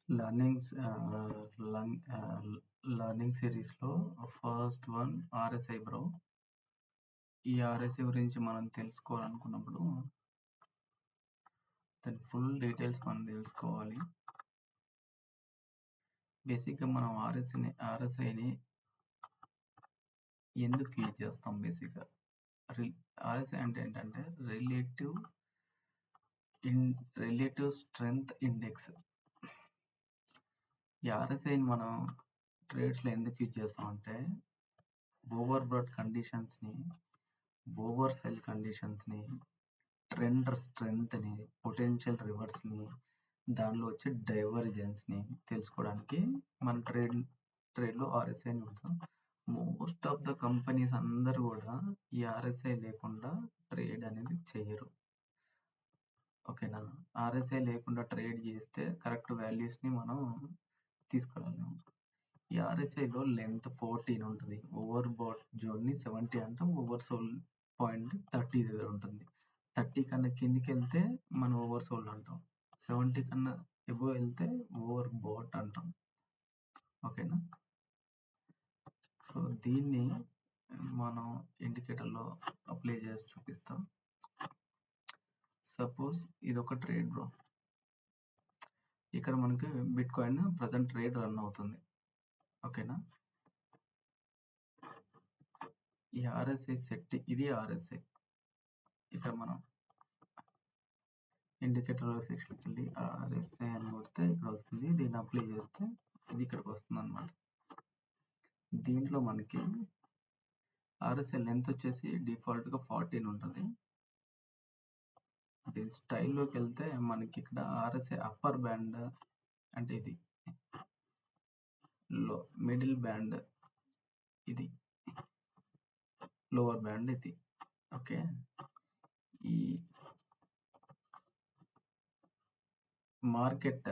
Learnings learning సిరీస్లో first one RSI bro. ఈ RSI గురించి మనం తెలుసుకోవాలనుకున్నప్పుడు దాని ఫుల్ డీటెయిల్స్ మనం తెలుసుకోవాలి. బేసిక్గా మనం ఆర్ఎస్ఐని ఎందుకు యూజ్ చేస్తాం? బేసిక్గా ఆర్ఎస్ఐ అంటే ఏంటంటే రిలేటివ్ స్ట్రెంగ్త్ ఇండెక్స్. ఈ ఆర్ఎస్ఐని మనం ట్రేడ్స్లో ఎందుకు యూజ్ చేస్తామంటే ఓవర్ బ్రాడ్ కండిషన్స్ని, ఓవర్ సెల్ కండిషన్స్ని, ట్రెండ్ స్ట్రెంగ్త్ని, పొటెన్షియల్ రివర్స్ని, దానిలో వచ్చే డైవర్జెన్స్ని తెలుసుకోవడానికి మన ట్రేడ్లో ఆర్ఎస్ఐని ఉంటాం. మోస్ట్ ఆఫ్ ద కంపెనీస్ అందరూ కూడా ఈ ఆర్ఎస్ఐ లేకుండా ట్రేడ్ అనేది చేయరు. ఓకేనా? ఆర్ఎస్ఐ లేకుండా ట్రేడ్ చేస్తే కరెక్ట్ వాల్యూస్ని మనం తీసుకురాలేము. ఈ ఆర్ఎస్ఐలో లెంత్ 14 ఉంటుంది. ఓవర్ బాట్ జోన్ని 70 అంటాం. ఓవర్ సోల్ పాయింట్ 30 దగ్గర ఉంటుంది. 30 కన్నా కిందికి వెళ్తే మనం ఓవర్ సోల్డ్ అంటాం. 70 కన్నా ఎబో వెళ్తే ఓవర్ బాట్ అంటాం. ఓకేనా? సో దీన్ని మనం ఇండికేటర్లో అప్లై చేసి చూపిస్తాం. సపోజ్ ఇది ఒక ట్రేడ్ బ్రో. ఇక్కడ మనకి bit coin present trade run అవుతుంది. ఓకేనా? ఈ ఆర్ఎస్ఐ సెట్, ఇది ఆర్ఎస్ఐ. ఇక్కడ మనం ఇండికేటర్ సెక్షన్కి వెళ్ళి ఆర్ఎస్ఐ అని కొడితే ఇక్కడ వస్తుంది. దీన్ని అప్లై చేస్తే ఇది ఇక్కడికి వస్తుంది అనమాట. దీంట్లో మనకి ఆర్ఎస్ఐ లెంత్ వచ్చేసి డిఫాల్ట్గా 14 ఉంటుంది. దీని స్టైల్లోకి వెళ్తే మనకి ఇక్కడ ఆర్ఎస్ఐ అప్పర్ బ్యాండ్ అంటే ఇది, మిడిల్ బ్యాండ్ ఇది, లోవర్ బ్యాండ్ ఇది. ఓకే, ఈ మార్కెట్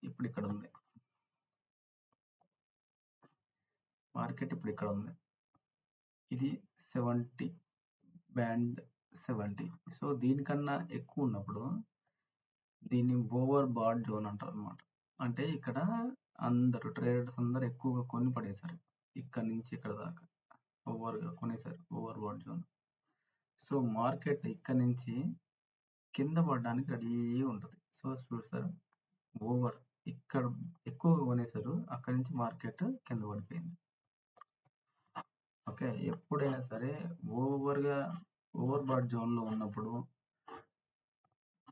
ఇప్పుడు ఇక్కడ ఉంది. మార్కెట్ ఇప్పుడు ఇక్కడ ఉంది. ఇది 70 బ్యాండ్ 70. సో దీనికన్నా ఎక్కువ ఉన్నప్పుడు దీన్ని ఓవర్ బాట్ జోన్ అంటారు అనమాట. అంటే ఇక్కడ అందరు ట్రేడర్స్ అందరు ఎక్కువగా కొని పడేశారు. ఇక్కడ నుంచి ఇక్కడ దాకా ఓవర్గా కొనేసారు, over bought zone. So market ఇక్కడ నుంచి కింద పడడానికి రెడీ ఉంటుంది. సో చూస్తారు, ఓవర్ ఇక్కడ ఎక్కువగా కొనేసారు, అక్కడి నుంచి మార్కెట్ కింద పడిపోయింది. ఓకే, ఎప్పుడైనా సరే ఓవర్ బాట్ జోన్లో ఉన్నప్పుడు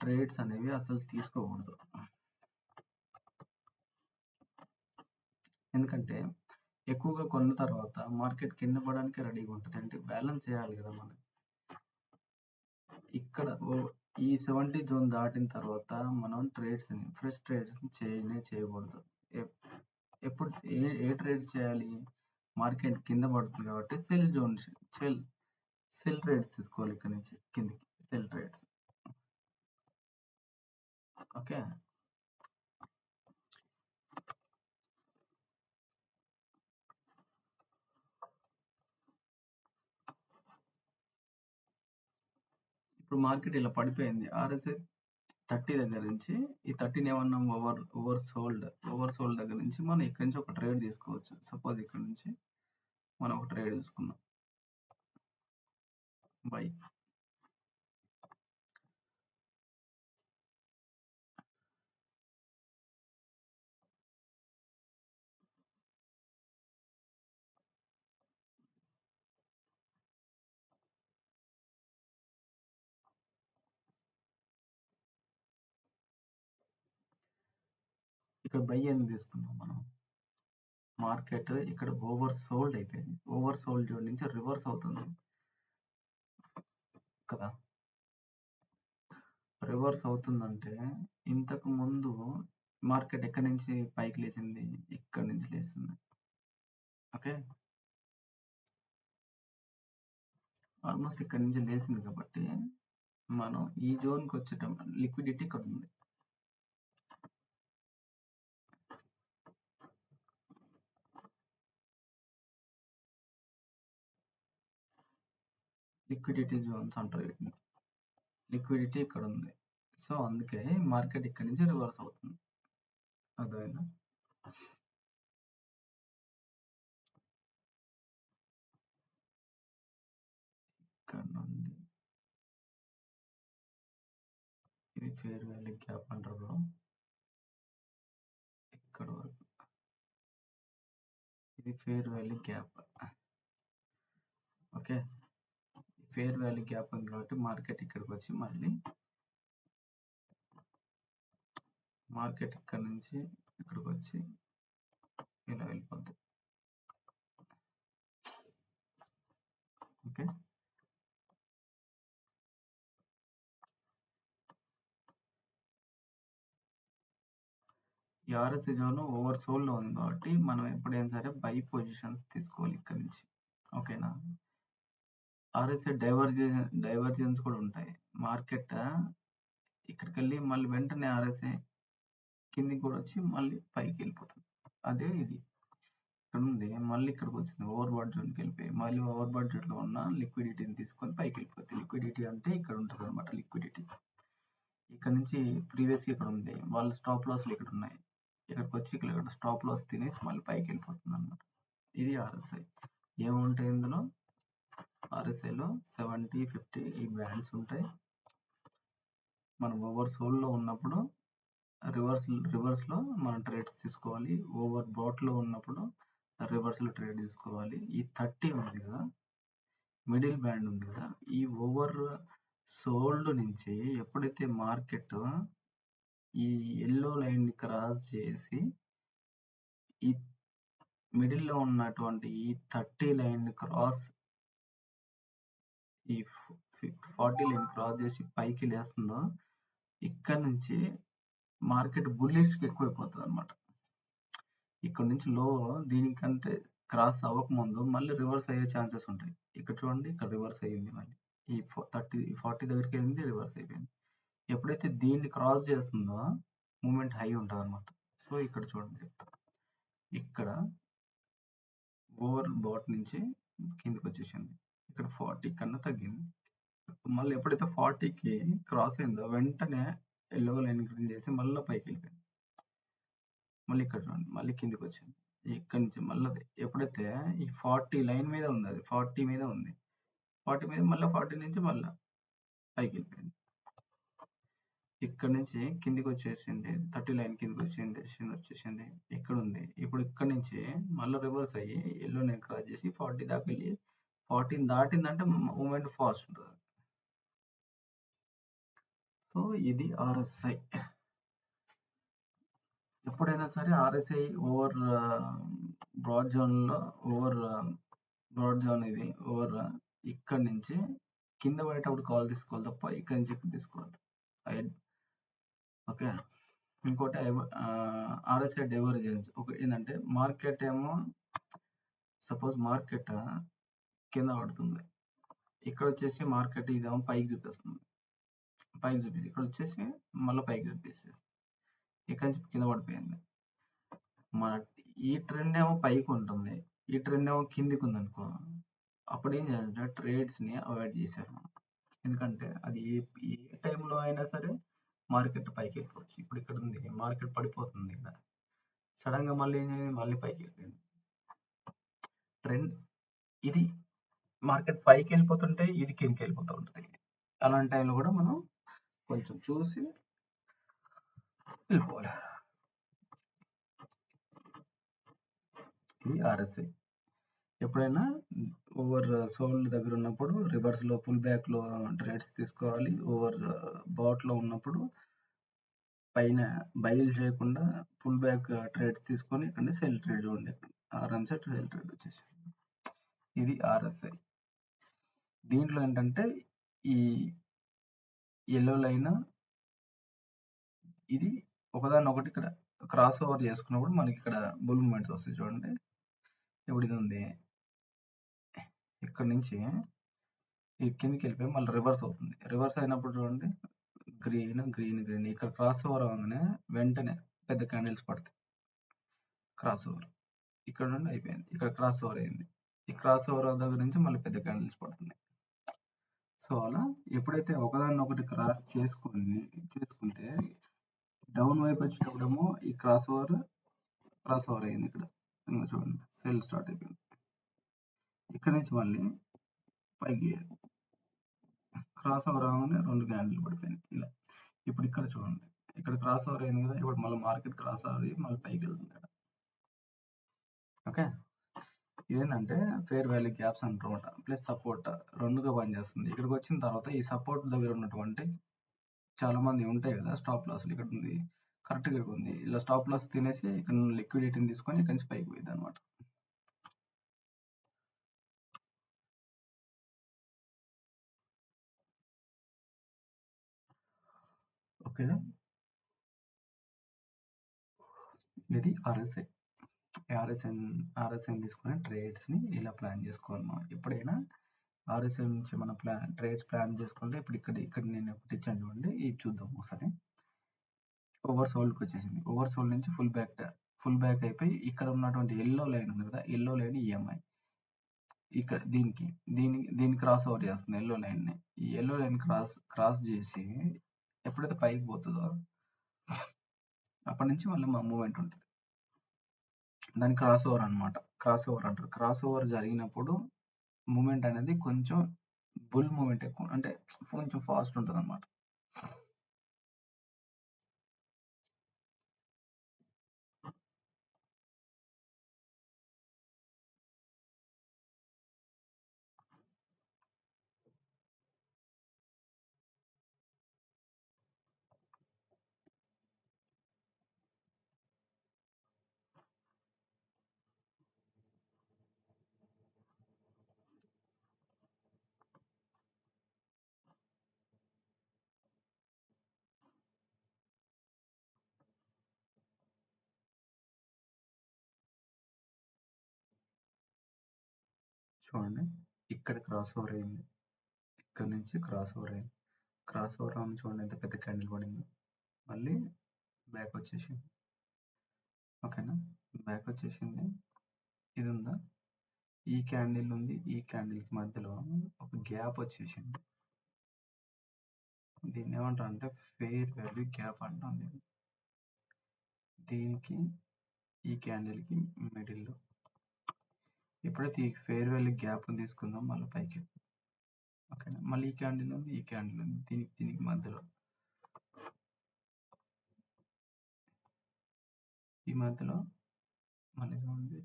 ట్రేడ్స్ అనేవి అసలు తీసుకోకూడదు. ఎందుకంటే ఎక్కువగా కొన్న తర్వాత మార్కెట్ కింద పడడానికి రెడీగా ఉంటుంది. అంటే బ్యాలెన్స్ చేయాలి కదా మనం. ఇక్కడ ఈ 70 జోన్ దాటిన తర్వాత మనం ఫ్రెష్ ట్రేడ్స్ చేయకూడదు. ఎప్పుడు ఏ ట్రేడ్ చేయాలి? మార్కెట్ కింద పడుతుంది కాబట్టి సెల్ ట్రేడ్స్ తీసుకోవాలి. ఇక్కడ నుంచి కిందికి సెల్ ట్రేడ్స్. ఓకే, ఇప్పుడు మార్కెట్ ఇలా పడిపోయింది. ఆర్ఎస్ఐ 30 దగ్గర నుంచి ఈ 30ని ఏమన్నా ఓవర్ సోల్డ్ దగ్గర నుంచి మనం ఇక్కడ నుంచి ఒక ట్రేడ్ తీసుకోవచ్చు. సపోజ్ ఇక్కడ నుంచి మనం ఒక ట్రేడ్ తీసుకున్నాం, బై. ఇక్కడ బై అని తీసుకున్నాం మనం. మార్కెట్ ఇక్కడ ఓవర్ సోల్డ్ అయిపోయింది. ఓవర్ సోల్డ్ జోన్ నుంచి రివర్స్ అవుతుంది కదా. రివర్స్ అవుతుందంటే ఇంతకు ముందు మార్కెట్ ఎక్కడి నుంచి పైకి లేచింది? ఇక్కడి నుంచి లేచింది. ఓకే, ఆల్మోస్ట్ ఇక్కడి నుంచి లేచింది కాబట్టి మనం ఈ జోన్కి వచ్చేటం లిక్విడిటీ ఇక్కడ ఉంది. లిక్విడిటీ జోన్స్ అంటారు వీటిని. లిక్విడిటీ ఇక్కడ ఉంది. సో అందుకే మార్కెట్ ఇక్కడ నుంచి రివర్స్ అవుతుంది. అర్థమైందా? ఇక్కడ నుండి ఇది ఫేర్ వాల్యూ గ్యాప్ అంటారు. ఇక్కడ వరకు ఇది fair value gap. Okay, fair value gap ఉంది కాబట్టి మార్కెట్ ఇక్కడికి వచ్చి మళ్ళీ మార్కెట్ ఇక్కడ నుంచి ఇక్కడికి వచ్చి ఇలా వెళ్ళిపోద్ది. ఓకే, ఈ ఆర్ఎస్ఐ జోన్ ఓవర్ సోల్ లో ఉంది కాబట్టి మనం ఎప్పుడైనా సరే బై పొజిషన్స్ తీసుకోవాలి ఇక్కడ నుంచి. ఓకేనా? ఆర్ఎస్ఐ డైవర్జెన్స్ కూడా ఉంటాయి. మార్కెట్ ఇక్కడికి వెళ్ళి మళ్ళీ వెంటనే ఆర్ఎస్ఐ కిందికి కూడా వచ్చి మళ్ళీ పైకి వెళ్ళిపోతుంది. అదే ఇది ఇక్కడ ఉంది, మళ్ళీ ఇక్కడికి వచ్చింది ఓవర్ బాట్ జోన్కి వెళ్ళిపోయి మళ్ళీ ఓవర్ బడ్జెట్ లో ఉన్న లిక్విడిటీని తీసుకొని పైకి వెళ్ళిపోతుంది. లిక్విడిటీ అంటే ఇక్కడ ఉంటుంది అనమాట. లిక్విడిటీ ఇక్కడ నుంచి ప్రీవియస్ ఇక్కడ ఉంది, వాళ్ళ స్టాప్ లాస్లు ఇక్కడ ఉన్నాయి, ఇక్కడికి వచ్చి ఇక్కడ స్టాప్ లాస్ తినేసి మళ్ళీ పైకి వెళ్ళిపోతుంది అనమాట. ఇది ఆర్ఎస్ఐ. ఏముంటాయి ఇందులో? ఆర్ఎస్ఐలో 70, 50 ఈ బ్యాండ్స్ ఉంటాయి. మనం ఓవర్ సోల్ లో ఉన్నప్పుడు రివర్స్ లో మనం ట్రేడ్స్ తీసుకోవాలి. ఓవర్ బాట్ లో ఉన్నప్పుడు రివర్స్ లో ట్రేడ్ తీసుకోవాలి. ఈ 30 ఉంది కదా, మిడిల్ బ్యాండ్ ఉంది కదా, ఈ ఓవర్ సోల్డ్ నుంచి ఎప్పుడైతే మార్కెట్ ఈ ఎల్లో లైన్ క్రాస్ చేసి ఈ మిడిల్ లో ఉన్నటువంటి ఈ 30 లైన్ క్రాస్, ఈ 40 లైన్ క్రాస్ చేసి పైకి లేస్తుందో ఇక్కడ నుంచి మార్కెట్ బుల్లిష్ కి ఎక్కువైపోతుంది అనమాట. ఇక్కడ నుంచి లో దీనికంటే క్రాస్ అవ్వకముందు మళ్ళీ రివర్స్ అయ్యే ఛాన్సెస్ ఉంటాయి. ఇక్కడ చూడండి, ఇక్కడ రివర్స్ అయ్యింది, మళ్ళీ ఈ 40 దగ్గరికి వెళ్ళింది, రివర్స్ అయిపోయింది. ఎప్పుడైతే దీన్ని క్రాస్ చేస్తుందో మూమెంట్ హై ఉంటుంది అనమాట. సో ఇక్కడ చూడండి, ఇక్కడ ఓవర్ బాట్ నుంచి కిందికి వచ్చేసింది, ఇక్కడ 40 కన్నా తగ్గింది. మళ్ళీ ఎప్పుడైతే 40కి క్రాస్ అయిందో వెంటనే ఎల్లో లైన్ గ్రీన్ చేసి మళ్ళీ పైకి వెళ్ళిపోయింది. మళ్ళీ ఇక్కడ చూడండి, మళ్ళీ కిందికి వచ్చింది. ఇక్కడ నుంచి మళ్ళీ ఎప్పుడైతే ఈ 40 లైన్ మీద ఉంది, అది 40 మీద ఉంది, 40 మీద మళ్ళీ 40 నుంచి మళ్ళీ పైకి వెళ్ళిపోయింది. ఇక్కడ నుంచి కిందికి వచ్చేసింది, 30 లైన్ కిందికి వచ్చేసింది, ఇక్కడ ఉంది. ఇప్పుడు ఇక్కడ నుంచి మళ్ళీ రివర్స్ అయ్యి ఎల్లో లైన్ క్రాస్ చేసి 40 దాకా వెళ్ళి 40 దాటిందంటే మూమెంట్ ఫాస్ట్ ఉంటుంది. సో ఇది ఆర్ఎస్ఐ. ఎప్పుడైనా సరే ఆర్ఎస్ఐ ఓవర్ బ్రాడ్ జోన్ ఇది ఓవర్ ఇక్కడ నుంచి కింద పడేటప్పుడు కాల్ తీసుకోవాలి తప్ప ఇక్కడ నుంచి ఇక్కడ తీసుకోవద్దు. ఓకే, ఇంకోటి ఆర్ఎస్ఐ డైవర్జెన్స్. ఒకటి ఏంటంటే మార్కెట్ ఏమో సపోజ్ మార్కెట్ కింద పడుతుంది, ఇక్కడ వచ్చేసి మార్కెట్ ఇదేమో పైకి చూపిస్తుంది, ఇక్కడ వచ్చేసి మళ్ళీ పైకి చూపిస్తుంది, ఇక్కడ నుంచి కింద పడిపోయింది. మన ఈ ట్రెండ్ ఏమో పైకి ఉంటుంది, ఈ ట్రెండ్ ఏమో కిందికి ఉంది అనుకో, అప్పుడు ఏం చేయాలంటే ట్రేడ్స్ ని అవాయిడ్ చేశారు మనం. ఎందుకంటే అది ఏ టైంలో అయినా సరే మార్కెట్ పైకి వెళ్ళిపోవచ్చు. ఇప్పుడు ఇక్కడ ఉంది, మార్కెట్ పడిపోతుంది, ఇక్కడ సడన్ గా మళ్ళీ ఏం చేయాలి, మళ్ళీ పైకి వెళ్ళిపోయింది. ట్రెండ్ ఇది మార్కెట్ పైకి వెళ్ళిపోతుంటే ఇది కిందకి వెళ్ళిపోతూ ఉంటుంది. అలాంటి టైంలో కూడా మనం కొంచెం చూసి వెళ్ళిపోవాలి. ఇది ఆర్ఎస్ఐ. ఎప్పుడైనా ఓవర్ సోల్డ్ దగ్గర ఉన్నప్పుడు రివర్స్ లో పుల్ బ్యాక్ లో ట్రేడ్స్ తీసుకోవాలి. ఓవర్ బాట్ లో ఉన్నప్పుడు పైన బైల్ చేయకుండా పుల్ బ్యాక్ ట్రేడ్స్ తీసుకొని ఇక్కడ సెల్ ట్రేడ్ చూడండి, రన్ సెట్ సెల్ ట్రేడ్ వచ్చేసి ఇది ఆర్ఎస్ఐ. దీంట్లో ఏంటంటే ఈ ఎల్లో లైన్ ఇది ఒకదాన్ని ఒకటి ఇక్కడ క్రాస్ ఓవర్ చేసుకున్నప్పుడు మనకి ఇక్కడ బుల్ మూమెంట్స్ వస్తాయి. చూడండి, ఇప్పుడు ఇది ఉంది, ఇక్కడ నుంచి ఈ కిందికి వెళ్ళిపోయి మళ్ళీ రివర్స్ అవుతుంది. రివర్స్ అయినప్పుడు చూడండి, గ్రీన్ గ్రీన్ గ్రీన్, ఇక్కడ క్రాస్ ఓవర్ అవగానే వెంటనే పెద్ద క్యాండిల్స్ పడతాయి. క్రాస్ ఓవర్ ఇక్కడ నుండి అయిపోయింది, ఇక్కడ క్రాస్ ఓవర్ అయింది, ఈ క్రాస్ ఓవర్ దగ్గర నుంచి మళ్ళీ పెద్ద క్యాండిల్స్ పడుతుంది. సో అలా ఎప్పుడైతే ఒకదాన్ని ఒకటి క్రాస్ చేసుకుంటే డౌన్ వైపు వచ్చేటప్పుడేమో ఈ క్రాస్ ఓవర్ అయింది ఇక్కడ. ఇంగో చూడండి సెల్ స్టార్ట్ అయిపోయింది. ఇక్కడ నుంచి మళ్ళీ పైకి క్రాస్ ఓవర్ అవ్వగానే 2 క్యాండిల్ పడిపోయినాయి ఇలా. ఇప్పుడు ఇక్కడ చూడండి, ఇక్కడ క్రాస్ ఓవర్ అయింది కదా, ఇప్పుడు మళ్ళీ మార్కెట్ క్రాస్ ఓవర్ అయ్యి మళ్ళీ పైకి వెళ్తుంది ఇక్కడ. ఓకే, ఇదేంటంటే ఫేర్ వాల్యూ గ్యాప్స్ అంటారన్నమాట. ప్లస్ సపోర్ట్ రెండుగా పనిచేస్తుంది. ఇక్కడికి వచ్చిన తర్వాత ఈ సపోర్ట్ దగ్గర ఉన్నటువంటి చాలా మంది ఉంటాయి కదా స్టాప్ లాస్, ఇక్కడ ఉంది కరెక్ట్గా ఇక్కడ ఉంది. ఇలా స్టాప్ లాస్ తినేసి ఇక్కడ లిక్విడిటీని తీసుకొని ఇక్కడ నుంచి పైకి పోయింది అనమాట. ఓకేనా, ఇది ఆర్ఎస్ఐ తీసుకునే ట్రేడ్స్ని ఇలా ప్లాన్ చేసుకోవాలి మనం. ఎప్పుడైనా ఆర్ఎస్ఐ నుంచి మన ట్రేడ్స్ ప్లాన్ చేసుకుంటే ఇప్పుడు ఇక్కడ నేను ఒకటి ఇచ్చాను చూడండి, ఇది చూద్దాం ఒకసారి. ఓవర్ సోల్డ్కి వచ్చేసింది. ఓవర్ సోల్డ్ నుంచి ఫుల్ బ్యాక్ అయిపోయి ఇక్కడ ఉన్నటువంటి ఎల్లో లైన్ ఉంది కదా, ఎల్లో లైన్ ఈఎంఐ ఇక్కడ దీన్ని క్రాస్ ఓవర్ చేస్తుంది ఎల్లో లైన్ని. ఈ ఎల్లో లైన్ క్రాస్ చేసి ఎప్పుడైతే పైకి పోతుందో అప్పటి నుంచి మళ్ళీ మా మూమెంట్ ఉంటుంది. దాన్ని క్రాస్ ఓవర్ అనమాట. క్రాస్ ఓవర్ అంటారు. క్రాస్ ఓవర్ జరిగినప్పుడు మూమెంట్ అనేది కొంచెం బుల్ మూమెంట్ ఎక్కువ, అంటే కొంచెం ఫాస్ట్ ఉంటుంది అనమాట. చూడండి, ఇక్కడ క్రాస్ ఓవర్ అయింది, ఇక్కడ నుంచి క్రాస్ ఓవర్ అయింది. క్రాస్ ఓవర్ అని చూడండి ఎంత పెద్ద క్యాండిల్ పడింది. మళ్ళీ బ్యాక్ వచ్చేసింది. ఓకేనా, బ్యాక్ వచ్చేసింది. ఇది ఉందా, ఈ క్యాండిల్ ఉంది, ఈ క్యాండిల్కి మధ్యలో ఒక గ్యాప్ వచ్చేసింది. దీన్ని ఏమంటారు అంటే ఫెయిర్ వాల్యూ గ్యాప్ అంటాం. దీనికి ఈ క్యాండిల్కి మిడిల్లో ఎప్పుడైతే ఈ ఫెయిర్ వాల్యూ గ్యాప్ తీసుకుందాం మళ్ళీ పైకి. ఓకేనా, మళ్ళీ ఈ క్యాండిల్ ఉంది, ఈ క్యాండిల్ ఉంది, దీనికి మధ్యలో ఈ మధ్యలో మళ్ళీ చూడండి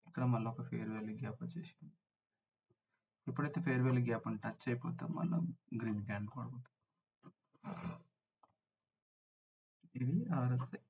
ఇక్కడ మళ్ళీ ఒక ఫెయిర్ వాల్యూ గ్యాప్ వచ్చేసింది. ఎప్పుడైతే ఫెయిర్ వాల్యూ గ్యాప్ అని టచ్ అయిపోతే మళ్ళీ గ్రీన్ క్యాండిల్ పడిపోతుంది. ఇది ఆర్ఎస్ఐ.